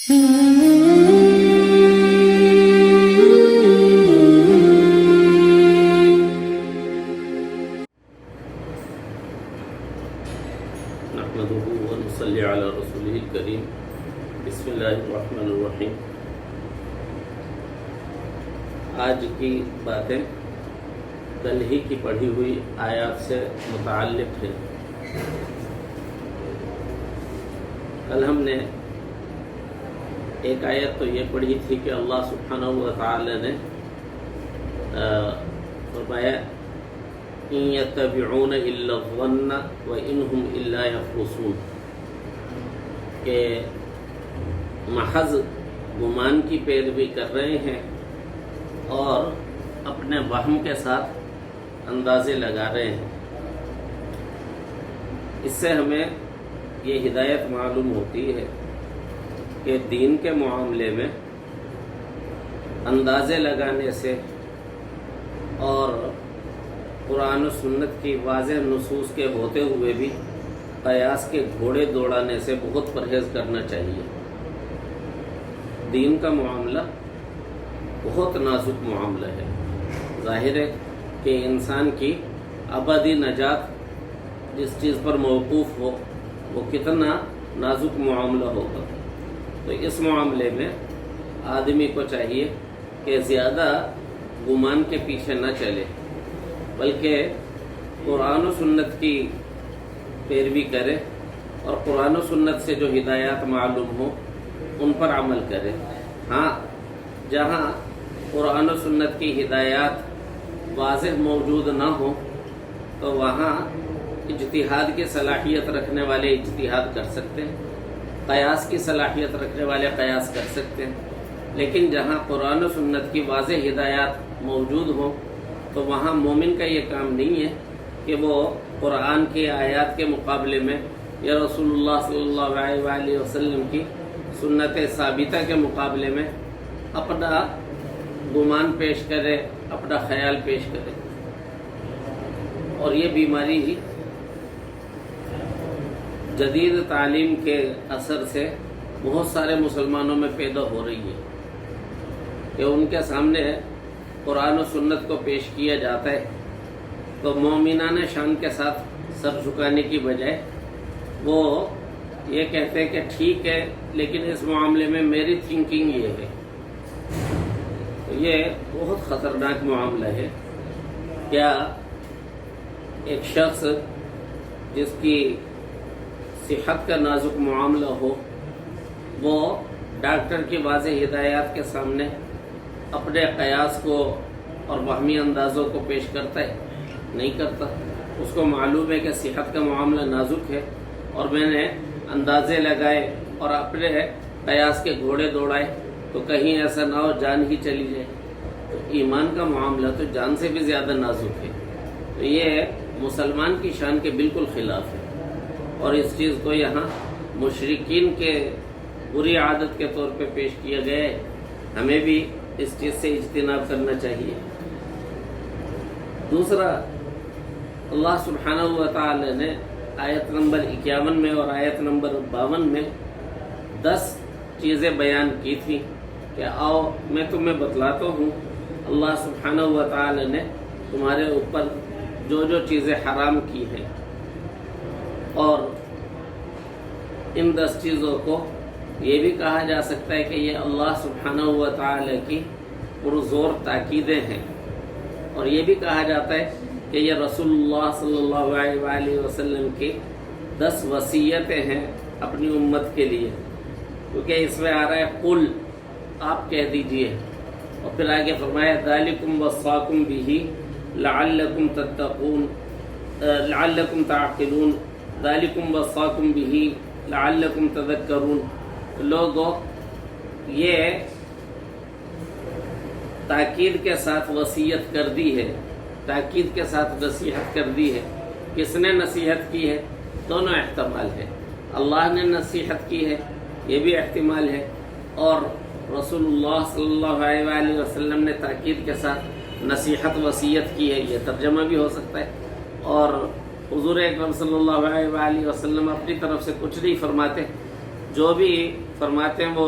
نحمده ونصلي على رسوله الكريم بسم الله الرحمن الرحیم۔ آج کی باتیں کل ہی کی پڑھی ہوئی آیات سے متعلق ہیں۔ کل ہم نے ایک آیت تو یہ پڑھی تھی کہ اللہ سبحانہ و تعالی نے فرمایا ان یتبعون الا الظن وان هم الا یخرصون، کہ محض گمان کی پیروی کر رہے ہیں اور اپنے وہم کے ساتھ اندازے لگا رہے ہیں۔ اس سے ہمیں یہ ہدایت معلوم ہوتی ہے کہ دین کے معاملے میں اندازے لگانے سے اور قرآن و سنت کی واضح نصوص کے ہوتے ہوئے بھی قیاس کے گھوڑے دوڑانے سے بہت پرہیز کرنا چاہیے۔ دین کا معاملہ بہت نازک معاملہ ہے۔ ظاہر ہے کہ انسان کی ابدی نجات جس چیز پر موقوف ہو وہ کتنا نازک معاملہ ہوگا، تو اس معاملے میں آدمی کو چاہیے کہ زیادہ گمان کے پیچھے نہ چلے، بلکہ قرآن و سنت کی پیروی کرے اور قرآن و سنت سے جو ہدایات معلوم ہو ان پر عمل کرے۔ ہاں، جہاں قرآن و سنت کی ہدایات واضح موجود نہ ہو تو وہاں اجتہاد کی صلاحیت رکھنے والے اجتہاد کر سکتے ہیں، قیاس کی صلاحیت رکھنے والے قیاس کر سکتے ہیں، لیکن جہاں قرآن و سنت کی واضح ہدایات موجود ہوں تو وہاں مومن کا یہ کام نہیں ہے کہ وہ قرآن کی آیات کے مقابلے میں یا رسول اللہ صلی اللہ علیہ وآلہ وسلم کی سنت ثابتہ کے مقابلے میں اپنا گمان پیش کرے، اپنا خیال پیش کرے۔ اور یہ بیماری ہی جدید تعلیم کے اثر سے بہت سارے مسلمانوں میں پیدا ہو رہی ہے کہ ان کے سامنے قرآن و سنت کو پیش کیا جاتا ہے تو مومنانہ شان کے ساتھ سر جھکانے کی بجائے وہ یہ کہتے ہیں کہ ٹھیک ہے لیکن اس معاملے میں میری تھنکنگ یہ ہے۔ تو یہ بہت خطرناک معاملہ ہے۔ کیا ایک شخص جس کی صحت کا نازک معاملہ ہو وہ ڈاکٹر کی واضح ہدایات کے سامنے اپنے قیاس کو اور وہمی اندازوں کو پیش کرتا ہے؟ نہیں کرتا۔ اس کو معلوم ہے کہ صحت کا معاملہ نازک ہے اور میں نے اندازے لگائے اور اپنے قیاس کے گھوڑے دوڑائے تو کہیں ایسا نہ ہو جان ہی چلی جائے۔ تو ایمان کا معاملہ تو جان سے بھی زیادہ نازک ہے۔ تو یہ مسلمان کی شان کے بالکل خلاف ہے اور اس چیز کو یہاں مشرکین کے بری عادت کے طور پہ پیش کیا گیا ہے۔ ہمیں بھی اس چیز سے اجتناب کرنا چاہیے۔ دوسرا، اللہ سبحانہ و تعالی نے آیت نمبر 51 میں اور آیت نمبر 52 میں 10 چیزیں بیان کی تھی کہ آؤ میں تمہیں بتلاتا ہوں اللہ سبحانہ و تعالی نے تمہارے اوپر جو جو چیزیں حرام کی ہیں، اور ان 10 چیزوں کو یہ بھی کہا جا سکتا ہے کہ یہ اللہ سبحانہ و تعالی کی پرزور تاکیدیں ہیں، اور یہ بھی کہا جاتا ہے کہ یہ رسول اللہ صلی اللہ علیہ وآلہ وسلم کی 10 وصیتیں ہیں اپنی امت کے لیے، کیونکہ اس میں آ رہا ہے قل، آپ کہہ دیجئے، اور پھر آگے فرمایا ذالکم وصاکم بہ لعلکم تتقون لعلکم تعقلون ذالکم وصاکم بہ لعلکم تذکرون۔ لوگوں، یہ تاکید کے ساتھ وصیت کر دی ہے، تاکید کے ساتھ نصیحت کر دی ہے۔ کس نے نصیحت کی ہے؟ دونوں احتمال ہے۔ اللہ نے نصیحت کی ہے، یہ بھی احتمال ہے، اور رسول اللہ صلی اللہ علیہ وآلہ وسلم نے تاکید کے ساتھ نصیحت وصیت کی ہے، یہ ترجمہ بھی ہو سکتا ہے۔ اور حضور اکرم صلی اللہ علیہ وآلہ وسلم اپنی طرف سے کچھ نہیں فرماتے، جو بھی فرماتے ہیں وہ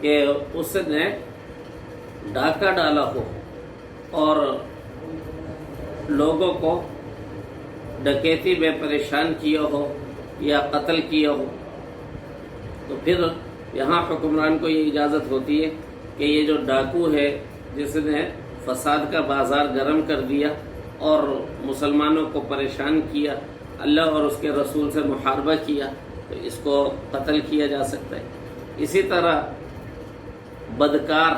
کہ اس نے ڈاکہ ڈالا ہو اور لوگوں کو ڈکیتی میں پریشان کیا ہو یا قتل کیا ہو، تو پھر یہاں حکمران کو یہ اجازت ہوتی ہے کہ یہ جو ڈاکو ہے جس نے فساد کا بازار گرم کر دیا اور مسلمانوں کو پریشان کیا، اللہ اور اس کے رسول سے محاربہ کیا، تو اس کو قتل کیا جا سکتا ہے۔ اسی طرح بدکار،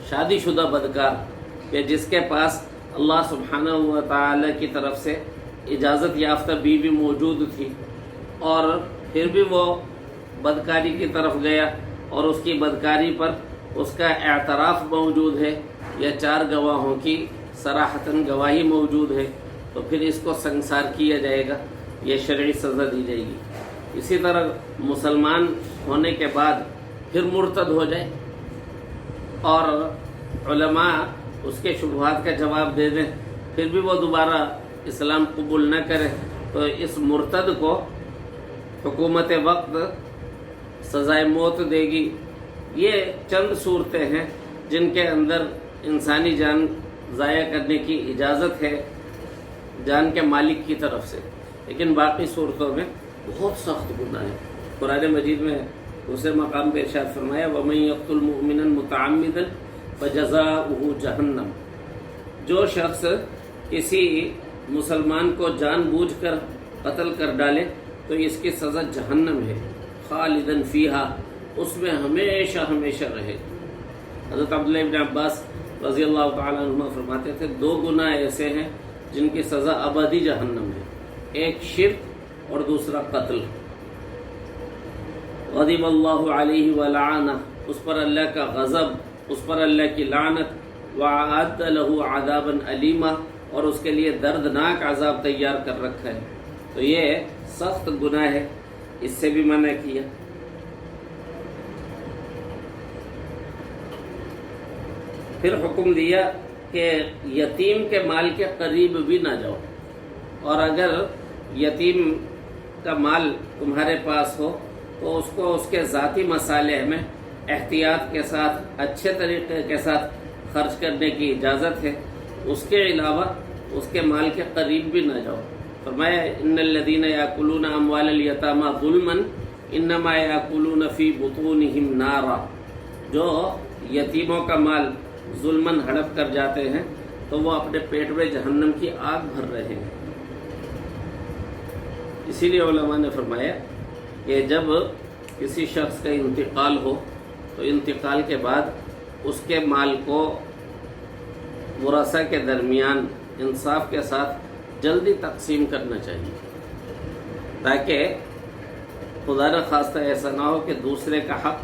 شادی شدہ بدکار کہ جس کے پاس اللہ سبحانہ و تعالی کی طرف سے اجازت یافتہ بیوی موجود تھی اور پھر بھی وہ بدکاری کی طرف گیا اور اس کی بدکاری پر اس کا اعتراف موجود ہے یا 4 گواہوں کی صراحتاً گواہی موجود ہے، تو پھر اس کو سنسار کیا جائے گا، یہ شرعی سزا دی جائے گی۔ اسی طرح مسلمان ہونے کے بعد پھر مرتد ہو جائے اور علماء اس کے شبہات کا جواب دے دیں، پھر بھی وہ دوبارہ اسلام قبول نہ کرے، تو اس مرتد کو حکومت وقت سزائے موت دے گی۔ یہ چند صورتیں ہیں جن کے اندر انسانی جان ضائع کرنے کی اجازت ہے جان کے مالک کی طرف سے، لیکن باقی صورتوں میں بہت سخت گناہ ہے۔ قرآن مجید میں دوسرے مقام پہ ارشاد فرمایا وَمَن يَقْتُلْ مُؤْمِنًا مُتَعَمِّدًا فَجَزَاؤُهُ جَهَنَّمُ، جو شخص کسی مسلمان کو جان بوجھ کر قتل کر ڈالے تو اس کی سزا جہنم ہے، خالداً فیہا، اس میں ہمیشہ ہمیشہ رہے۔ حضرت عبداللہ ابن عباس رضی اللہ تعالیٰ عنہ فرماتے تھے 2 گناہ ایسے ہیں جن کی سزا ابدی جہنم ہے، ایک شرک اور دوسرا قتل۔ غضب اللہ علیہ ولعنہ، اس پر اللہ کا غضب، اس پر اللہ کی لعنت، وَأَعَدَّ لَهُ عَذَابًا أَلِيمًا، اور اس کے لیے دردناک عذاب تیار کر رکھا ہے۔ تو یہ سخت گناہ ہے، اس سے بھی منع کیا۔ پھر حکم دیا کہ یتیم کے مال کے قریب بھی نہ جاؤ، اور اگر یتیم کا مال تمہارے پاس ہو تو اس کو اس کے ذاتی مصالح میں احتیاط کے ساتھ اچھے طریقے کے ساتھ خرچ کرنے کی اجازت ہے، اس کے علاوہ اس کے مال کے قریب بھی نہ جاؤ۔ فرمایا ان الذین یاکلون اموال الیتامی ظلما انما یاکلون فی بطونہم نارا، جو یتیموں کا مال ظلماً ہڑپ کر جاتے ہیں تو وہ اپنے پیٹ میں جہنم کی آگ بھر رہے ہیں۔ اسی لیے علماء نے فرمایا کہ جب کسی شخص کا انتقال ہو تو انتقال کے بعد اس کے مال کو ورثہ کے درمیان انصاف کے ساتھ جلدی تقسیم کرنا چاہیے، تاکہ خدا نخواستہ ایسا نہ ہو کہ دوسرے کا حق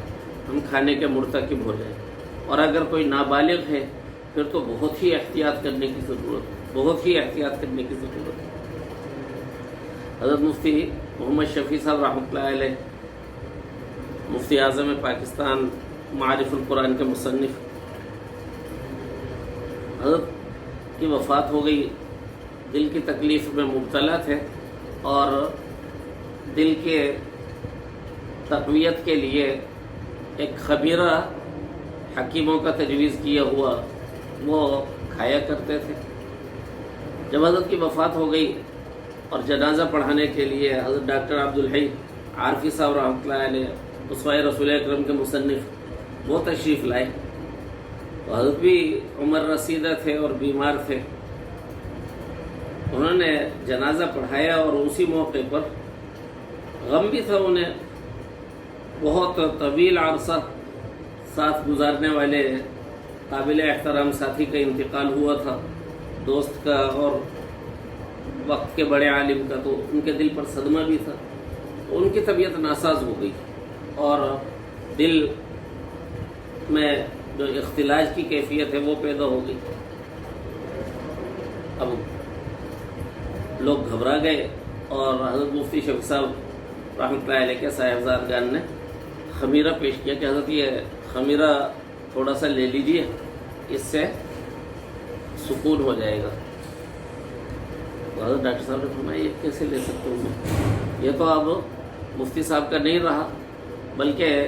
ہم کھانے کے مرتکب ہو جائے۔ اور اگر کوئی نابالغ ہے پھر تو بہت ہی احتیاط کرنے کی ضرورت ہے، حضرت مفتی محمد شفیع صاحب رحمۃ اللہ علیہ، مفتی اعظم پاکستان، معارف القرآن کے مصنف، حضرت کی وفات ہو گئی، دل کی تکلیف میں مبتلا تھے اور دل کے تقویت کے لیے ایک خبیرہ حکیموں کا تجویز کیا ہوا وہ کھایا کرتے تھے۔ جب حضرت کی وفات ہو گئی اور جنازہ پڑھانے کے لیے حضرت ڈاکٹر عبدالحی عارفی صاحب رحمۃ اللہ علیہ، اسوہ رسول اکرم کے مصنف، وہ تشریف لائے، تو حضرت بھی عمر رسیدہ تھے اور بیمار تھے۔ انہوں نے جنازہ پڑھایا اور اسی موقع پر غم بھی تھا انہیں، بہت طویل عرصہ ساتھ گزارنے والے قابل احترام ساتھی کا انتقال ہوا تھا، دوست کا اور وقت کے بڑے عالم کا، تو ان کے دل پر صدمہ بھی تھا، ان کی طبیعت ناساز ہو گئی اور دل میں جو اختلاج کی کیفیت ہے وہ پیدا ہو گئی۔ اب لوگ گھبرا گئے اور حضرت مفتی شفیع صاحب رحمۃ اللہ علیہ کے صاحبزادگان نے خمیرہ پیش کیا کہ حضرت یہ خمیرہ تھوڑا سا لے لیجئے، اس سے سکون ہو جائے گا۔ تو حضرت ڈاکٹر صاحب نے فرمایا یہ کیسے لے سکتا ہوں میں، یہ تو اب مفتی صاحب کا نہیں رہا بلکہ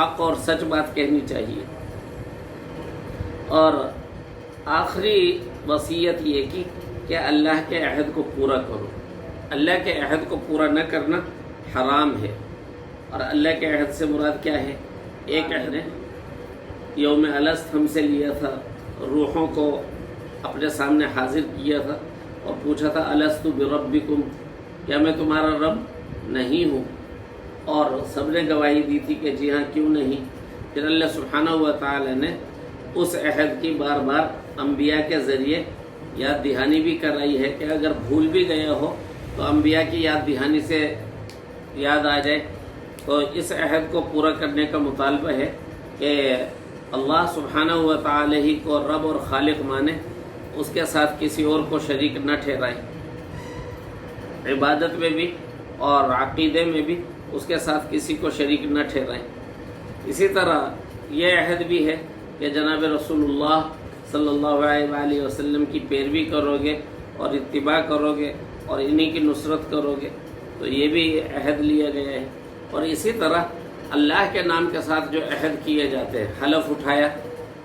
حق اور سچ بات کہنی چاہیے۔ اور آخری وصیت یہ کی کہ اللہ کے عہد کو پورا کرو۔ اللہ کے عہد کو پورا نہ کرنا حرام ہے، اور اللہ کے عہد سے مراد کیا ہے؟ ایک عہد نے یوم الست ہم سے لیا تھا، روحوں کو اپنے سامنے حاضر کیا تھا اور پوچھا تھا الست بربکم، کیا میں تمہارا رب نہیں ہوں؟ اور سب نے گواہی دی تھی کہ جی ہاں، کیوں نہیں۔ پھر اللہ سبحانہ و تعالی نے اس عہد کی بار بار انبیاء کے ذریعے یاد دہانی بھی کرائی ہے کہ اگر بھول بھی گیا ہو تو انبیاء کی یاد دہانی سے یاد آ جائے۔ تو اس عہد کو پورا کرنے کا مطالبہ ہے کہ اللہ سبحانہ و تعالی ہی کو رب اور خالق مانے، اس کے ساتھ کسی اور کو شریک نہ ٹھہرائے، عبادت میں بھی اور عقیدے میں بھی اس کے ساتھ کسی کو شریک نہ ٹھہرائیں۔ اسی طرح یہ عہد بھی ہے کہ جناب رسول اللہ صلی اللہ علیہ وآلہ وسلم کی پیروی کرو گے اور اتباع کرو گے اور انہی کی نصرت کرو گے، تو یہ بھی عہد لیا گیا ہے۔ اور اسی طرح اللہ کے نام کے ساتھ جو عہد کیے جاتے ہیں، حلف اٹھایا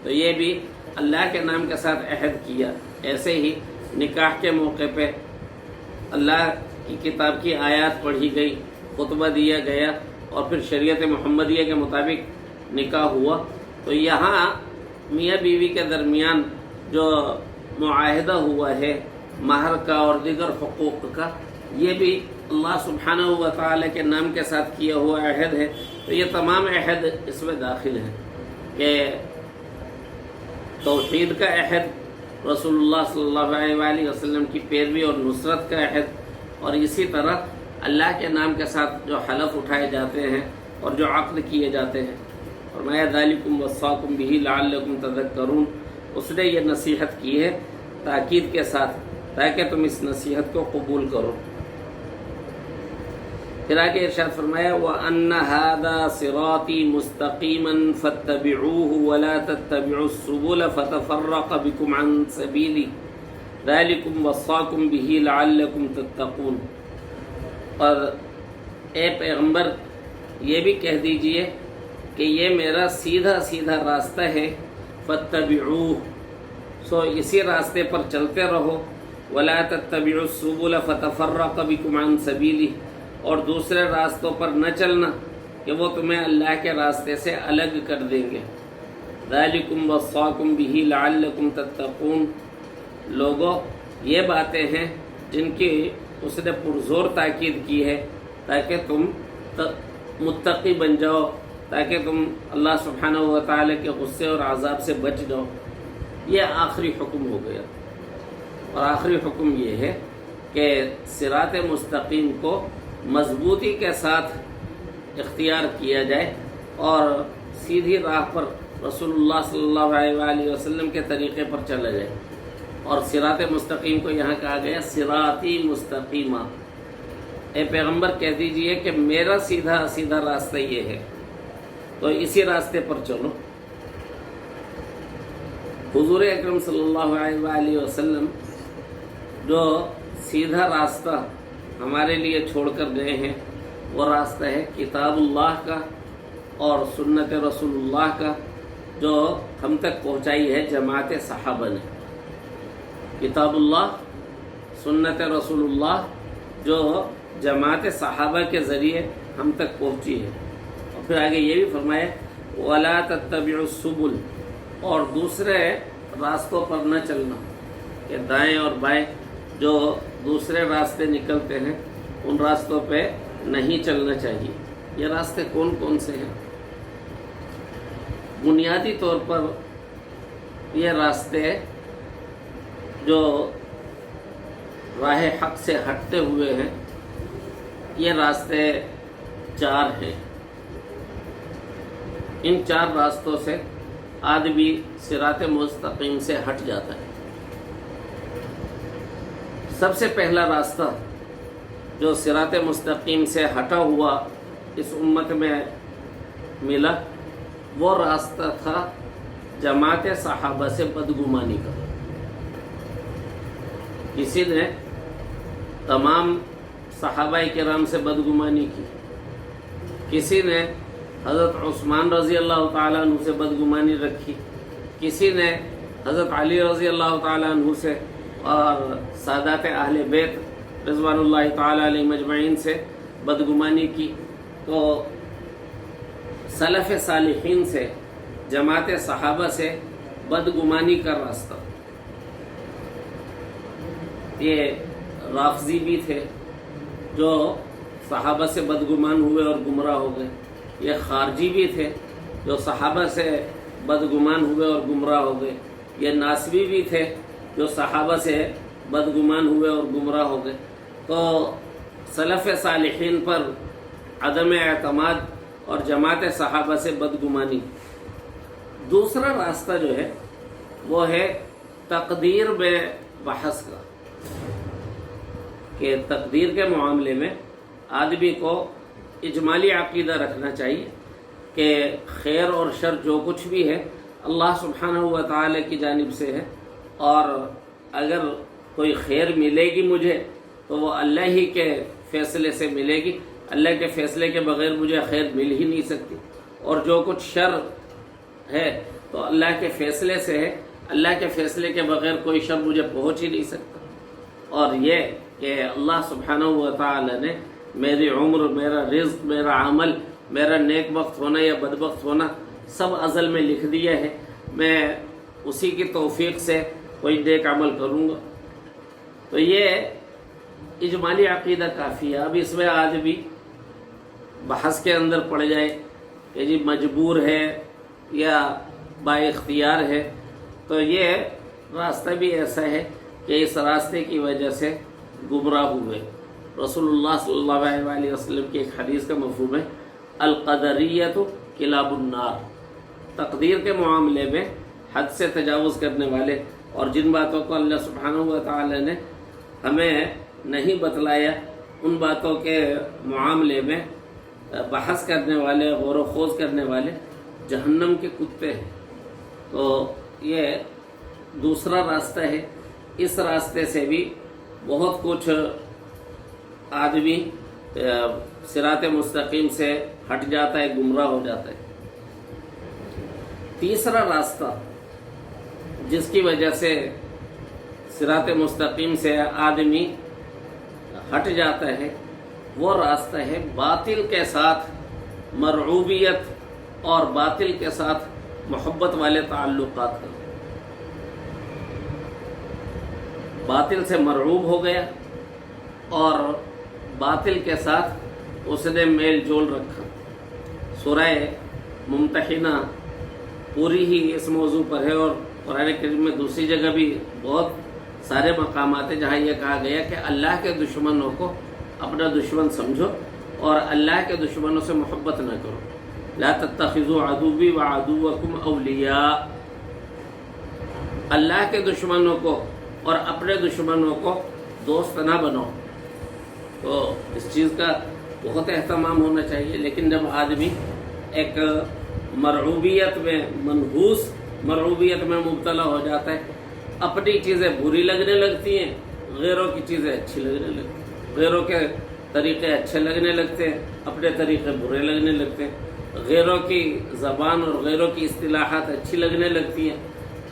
تو یہ بھی اللہ کے نام کے ساتھ عہد کیا۔ ایسے ہی نکاح کے موقع پہ اللہ کی کتاب کی آیات پڑھی گئی، خطبہ دیا گیا اور پھر شریعت محمدیہ کے مطابق نکاح ہوا، تو یہاں میاں بیوی کے درمیان جو معاہدہ ہوا ہے مہر کا اور دیگر حقوق کا، یہ بھی اللہ سبحانہ و تعالی کے نام کے ساتھ کیا ہوا عہد ہے۔ تو یہ تمام عہد اس میں داخل ہیں کہ توحید کا عہد، رسول اللہ صلی اللہ علیہ وآلہ وسلم کی پیروی اور نصرت کا عہد، اور اسی طرح اللہ کے نام کے ساتھ جو حلف اٹھائے جاتے ہیں اور جو عقد کیے جاتے ہیں۔ فرمایا ذالکم وصاکم بہ لعلکم تذکرون، اس نے یہ نصیحت کی ہے تاکید کے ساتھ تاکہ تم اس نصیحت کو قبول کرو۔ پھر آگے ارشاد فرمایا وَأَنَّ هَذَا صِرَاطِي مُسْتَقِيمًا فَاتَّبِعُوهُ وَلَا تَتَّبِعُوا السُّبُلَ فَتَفَرَّقَ بِكُمْ عَنْ سَبِيلِهِ ذَلِكُمْ وَصَّاكُمْ بِهِ لَعَلَّكُمْ تَتَّقُونَ۔ اور اے پیغمبر یہ بھی کہہ دیجئے کہ یہ میرا سیدھا سیدھا راستہ ہے، فَاتَّبِعُوهُ، سو اسی راستے پر چلتے رہو، وَلَا تَتَّبِعُوا السُّبُلَ فَتَفَرَّقَ بِكُمْ عَنْ سَبِيلِهِ، اور دوسرے راستوں پر نہ چلنا کہ وہ تمہیں اللہ کے راستے سے الگ کر دیں گے۔ ذالکم وصاکم بہ لعلکم تتقون، لوگوں یہ باتیں ہیں جن کی اس نے پرزور تاکید کی ہے تاکہ تم متقی بن جاؤ، تاکہ تم اللہ سبحانہ و تعالی کے غصے اور عذاب سے بچ جاؤ۔ یہ آخری حکم ہو گیا، اور آخری حکم یہ ہے کہ صراط مستقیم کو مضبوطی کے ساتھ اختیار کیا جائے اور سیدھی راہ پر رسول اللہ صلی اللہ علیہ وآلہ وسلم کے طریقے پر چلا جائے۔ اور صراط مستقیم کو یہاں کہا گیا صراطی مستقیمہ، اے پیغمبر کہہ دیجئے کہ میرا سیدھا سیدھا راستہ یہ ہے، تو اسی راستے پر چلو۔ حضور اکرم صلی اللہ علیہ وآلہ وسلم جو سیدھا راستہ ہمارے لیے چھوڑ کر گئے ہیں وہ راستہ ہے کتاب اللہ کا اور سنت رسول اللہ کا، جو ہم تک پہنچائی ہے جماعت صحابہ نے۔ کتاب اللہ، سنت رسول اللہ جو جماعت صحابہ کے ذریعے ہم تک پہنچی ہے۔ اور پھر آگے یہ بھی فرمایا وَلَا تَتَّبِعُوا السُّبُلَ، اور دوسرے راستوں پر نہ چلنا کہ دائیں اور بائیں جو دوسرے راستے نکلتے ہیں ان راستوں پہ نہیں چلنا چاہیے۔ یہ راستے کون کون سے ہیں؟ بنیادی طور پر یہ راستے جو راہ حق سے ہٹتے ہوئے ہیں، یہ راستے 4 ہیں۔ ان 4 راستوں سے آدمی صراط مستقیم سے ہٹ جاتا ہے۔ سب سے پہلا راستہ جو صراط مستقیم سے ہٹا ہوا اس امت میں ملا، وہ راستہ تھا جماعت صحابہ سے بدگمانی کا۔ کسی نے تمام صحابہ کرام سے بدگمانی کی، کسی نے حضرت عثمان رضی اللہ تعالیٰ عنہ سے بدگمانی رکھی، کسی نے حضرت علی رضی اللہ تعالیٰ عنہ سے اور سادات اہل بیت رضوان اللہ تعالیٰ علیہ مجمعین سے بدگمانی کی، تو سلف صالحین سے، جماعت صحابہ سے بدگمانی کا راستہ۔ یہ رافضی بھی تھے جو صحابہ سے بدگمان ہوئے اور گمراہ ہو گئے، یہ خارجی بھی تھے جو صحابہ سے بدگمان ہوئے اور گمراہ ہو گئے، یہ ناصبی بھی تھے جو صحابہ سے بدگمان ہوئے اور گمراہ ہو گئے۔ تو سلف صالحین پر عدم اعتماد اور جماعت صحابہ سے بدگمانی۔ دوسرا راستہ جو ہے وہ ہے تقدیر میں بحث کا، کہ تقدیر کے معاملے میں آدمی کو اجمالی عقیدہ رکھنا چاہیے کہ خیر اور شر جو کچھ بھی ہے اللہ سبحانہ و تعالی کی جانب سے ہے، اور اگر کوئی خیر ملے گی مجھے تو وہ اللہ ہی کے فیصلے سے ملے گی، اللہ کے فیصلے کے بغیر مجھے خیر مل ہی نہیں سکتی، اور جو کچھ شر ہے تو اللہ کے فیصلے سے ہے، اللہ کے فیصلے کے بغیر کوئی شر مجھے پہنچ ہی نہیں سکتا۔ اور یہ کہ اللہ سبحانہ و تعالی نے میری عمر، میرا رزق، میرا عمل، میرا نیک وقت ہونا یا بدبخت ہونا سب ازل میں لکھ دیا ہے، میں اسی کی توفیق سے کوئی نیک عمل کروں گا۔ تو یہ اجمالی عقیدہ کافی ہے۔ اب اس میں آدمی بحث کے اندر پڑ جائے کہ جی مجبور ہے یا با اختیار ہے، تو یہ راستہ بھی ایسا ہے کہ اس راستے کی وجہ سے گمراہ ہوئے۔ رسول اللہ صلی اللہ علیہ وسلم کی ایک حدیث کا مفہوم ہے القدریۃ کلاب النار، تقدیر کے معاملے میں حد سے تجاوز کرنے والے، اور جن باتوں کو اللہ سبحانہ و تعالی نے ہمیں نہیں بتلایا ان باتوں کے معاملے میں بحث کرنے والے، غور و خوض کرنے والے جہنم کے کتے ہیں۔ تو یہ دوسرا راستہ ہے۔ اس راستے سے بھی بہت کچھ آدمی صراط مستقیم سے ہٹ جاتا ہے، گمراہ ہو جاتا ہے۔ تیسرا راستہ جس کی وجہ سے صراط مستقیم سے آدمی ہٹ جاتا ہے وہ راستہ ہے باطل کے ساتھ مرعوبیت اور باطل کے ساتھ محبت والے تعلقات کا۔ باطل سے مرعوب ہو گیا اور باطل کے ساتھ اس نے میل جول رکھا۔ سورہ ممتحنہ پوری ہی اس موضوع پر ہے، اور قرآن کریم میں دوسری جگہ بھی بہت سارے مقامات ہیں جہاں یہ کہا گیا کہ اللہ کے دشمنوں کو اپنا دشمن سمجھو اور اللہ کے دشمنوں سے محبت نہ کرو۔ لا تتخذوا عدوی وعدوکم اولیاء، اللہ کے دشمنوں کو اور اپنے دشمنوں کو دوست نہ بناؤ۔ تو اس چیز کا بہت اہتمام ہونا چاہیے۔ لیکن جب آدمی ایک مرعوبیت میں، منحوس مرعوبیت میں مبتلا ہو جاتا ہے، اپنی چیزیں بری لگنے لگتی ہیں، غیروں کی چیزیں اچھی لگنے لگتی ہیں، غیروں کے طریقے اچھے لگنے لگتے ہیں، اپنے طریقے برے لگنے لگتے ہیں، غیروں کی زبان اور غیروں کی اصطلاحات اچھی لگنے لگتی ہیں،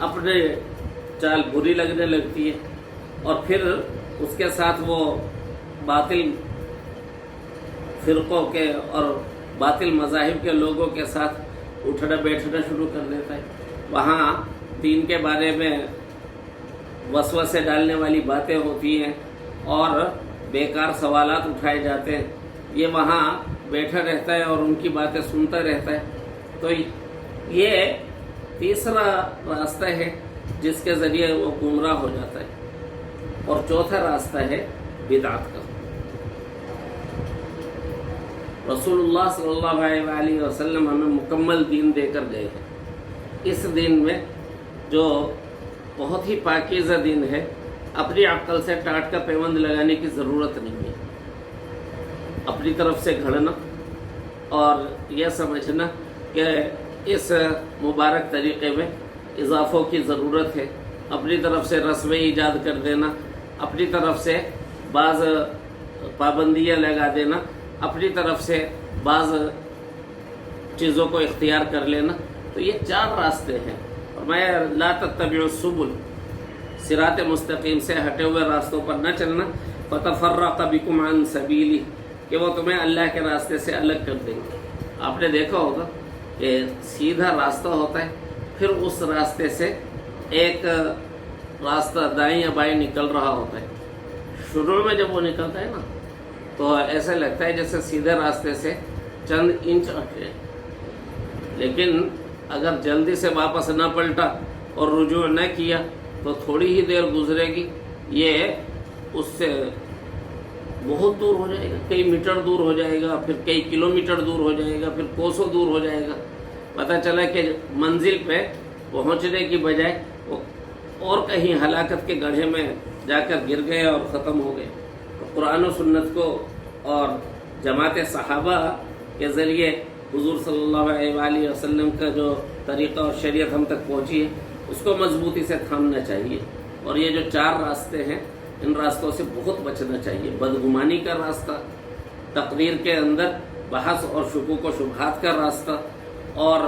اپنے چال بری لگنے لگتی ہے، اور پھر اس کے ساتھ وہ باطل فرقوں کے اور باطل مذاہب کے لوگوں کے ساتھ اٹھنا بیٹھنا شروع کر دیتا ہے۔ وہاں دین کے بارے میں وسوسے ڈالنے والی باتیں ہوتی ہیں اور بیکار سوالات اٹھائے جاتے ہیں، یہ وہاں بیٹھا رہتا ہے اور ان کی باتیں سنتا رہتا ہے۔ تو یہ تیسرا راستہ ہے جس کے ذریعے وہ گمراہ ہو جاتا ہے۔ اور چوتھا راستہ ہے بدعت کا۔ رسول اللہ صلی اللہ علیہ وسلم ہمیں مکمل دین دے کر گئے ہیں۔ اس دین میں جو بہت ہی پاکیزہ دین ہے، اپنی عقل سے ٹاٹ کا پیوند لگانے کی ضرورت نہیں ہے۔ اپنی طرف سے گھڑنا اور یہ سمجھنا کہ اس مبارک طریقے میں اضافوں کی ضرورت ہے، اپنی طرف سے رسمیں ایجاد کر دینا، اپنی طرف سے بعض پابندیاں لگا دینا، اپنی طرف سے بعض چیزوں کو اختیار کر لینا. تو یہ 4 راستے ہیں. اور میں لا تتبعوا السبل، صراط مستقیم سے ہٹے ہوئے راستوں پر نہ چلنا. فتفرق بکم عن سبیلی، کہ وہ تمہیں اللہ کے راستے سے الگ کر دیں گے. آپ نے دیکھا ہوگا کہ سیدھا راستہ ہوتا ہے، پھر اس راستے سے ایک راستہ دائیں یا بائیں نکل رہا ہوتا ہے. شروع میں جب وہ نکلتا ہے نا تو ایسا لگتا ہے جیسے سیدھے راستے سے چند انچ ہٹے، لیکن اگر جلدی سے واپس نہ پلٹا اور رجوع نہ کیا تو تھوڑی ہی دیر گزرے گی، یہ اس سے بہت دور ہو جائے گا، کئی میٹر دور ہو جائے گا، پھر کئی کلومیٹر دور ہو جائے گا، پھر کوسوں دور ہو جائے گا. پتہ چلا کہ منزل پہ پہنچنے کی بجائے وہ اور کہیں ہلاکت کے گڑھے میں جا کر گر گئے اور ختم ہو گئے. تو قرآن و سنت کو اور جماعت صحابہ کے ذریعے حضور صلی اللہ علیہ وآلہ وسلم کا جو طریقہ اور شریعت ہم تک پہنچی ہے اس کو مضبوطی سے تھامنا چاہیے. اور یہ جو 4 راستے ہیں ان راستوں سے بہت بچنا چاہیے. بدگمانی کا راستہ، تقریر کے اندر بحث اور شکوک و شبہات کا راستہ، اور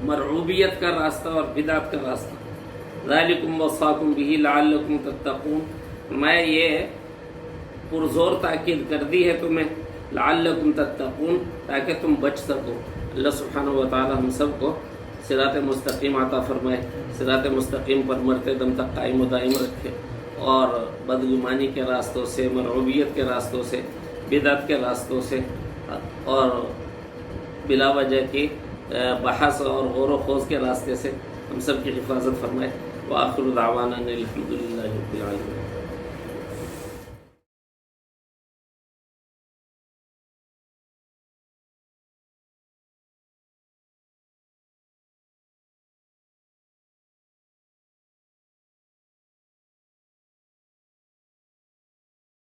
مرعوبیت کا راستہ اور بدعت کا راستہ. ذالکم وصاکم بہ لعلکم تتقون. میں یہ پرزور تاکید کر دی ہے تمہیں، لعلکم تتقون، تاکہ تم بچ سکو. اللہ سبحانہ و تعالی ہم سب کو صراط مستقیم عطا فرمائے، صراط مستقیم پر مرتے دم تک قائم و دائم رکھے، اور بدگمانی کے راستوں سے، مرعوبیت کے راستوں سے، بدعت کے راستوں سے اور بلا وجہ کی بحث اور غور و خوض کے راستے سے ہم سب کی حفاظت فرمائے. وآخر دعوانا الحمد للہ رب العالمین.